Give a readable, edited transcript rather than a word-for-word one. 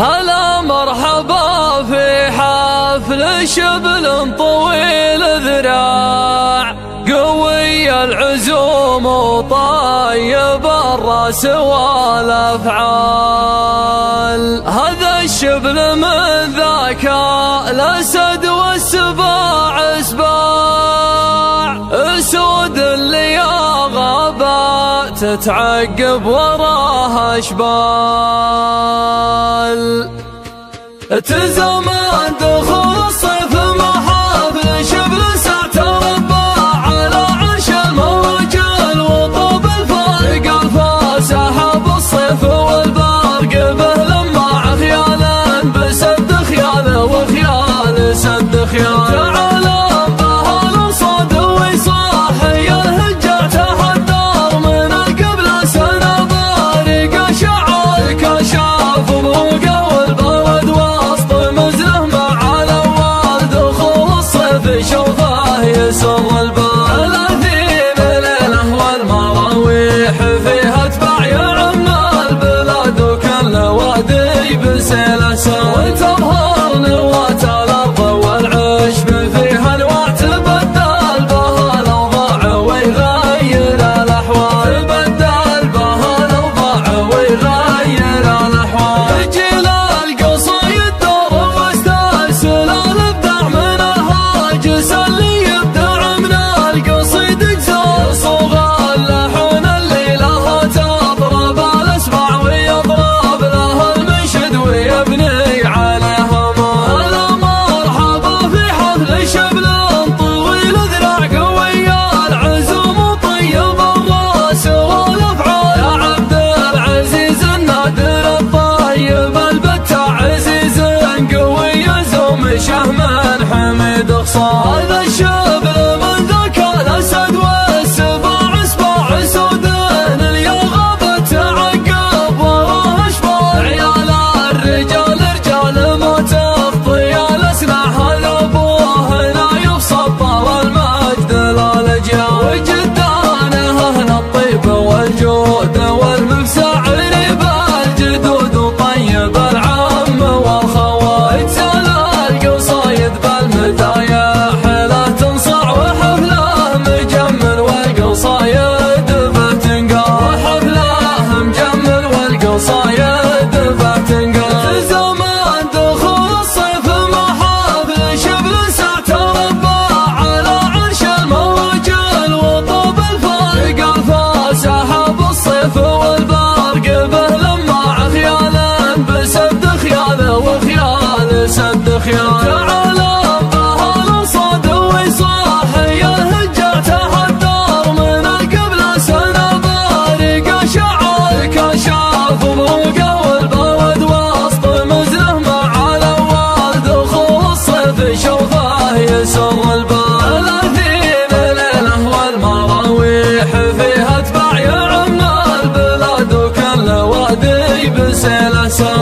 هلا مرحبا في حفل شبل طويل ذراع، قوي العزوم وطيب الراس والافعال. هذا الشبل من ذاك الاسد والسباع اسباع، اسود اللي غابات تتعقب وراها اشبال. تزامن دخول الصيف محافل شبل ساعة على عرش الموج الوطوب الفارق الفاس حب الصيف والبرق به لمع خيالا بسد خياله وخيال سد خيال. تعالى بهال صاد ويصاحي الهجة تحدر من قبل سنة بارق شعار كشاف بوقه والبرد وسط مزله مع الاول. دخول الصيف شوفه يسر البال. الأثيم ليله والمراويح فيها اتباع يعم البلاد وكل وادي بسيله سر. وتظهر نوات الارض والعشب فيها انواع تبدل بها الاوضاع ويغير الاحوال. تبدل بها الاوضاع ويغير الاحوال. يجي القصايد دور واسترسل الابداع من الهاجس اللي يبدع من القصيد اجزاء صوغ اللحون اللي لها تضرب الاسماع ويضرب لها المنشد ويبني عليها مال. هلا مرحبا في حفل شبل طويل ذراع، قوي العزوم وطيب الراس والافعال. يا عبد العزيز النادر الطيب البتاع عزيز قوي يزوم شهم حميد خصال. هذا الشبل من ذاك الاسد والسباع اسباع اسود اللي غابت تعقب وراه اشبال. عيال الرجال رجال ما تخطي الاسلح. هذا ابوه هنا يسطر المجد للاجيال. وجدانه هنا الطيب والجود والمفسع ريب الجدود وطيب العم والخوال. يتسال القصايد بالمدايح لا تنصع وحفله مجمل والقصايد بتنقال. وحفله مجمل والقصايد بتنقال. تزامن دخول الصيف محافل شبل ساعة على عرش الموج الوطوب الفارق الفاس حب الصيف والبرق به لمع خيالا بسد خياله وخيال سد خيال. تعالى بهال صاد ويصاحي الهجة تحدر من قبل سنة بارق شعار كشاف بوقه والبرد وسط مزله مع الاول. دخول الصيف شوفه يسر البال. الأثيم ليله والمراويح فيها اتباع يعم البلاد وكل وادي بسيله سر.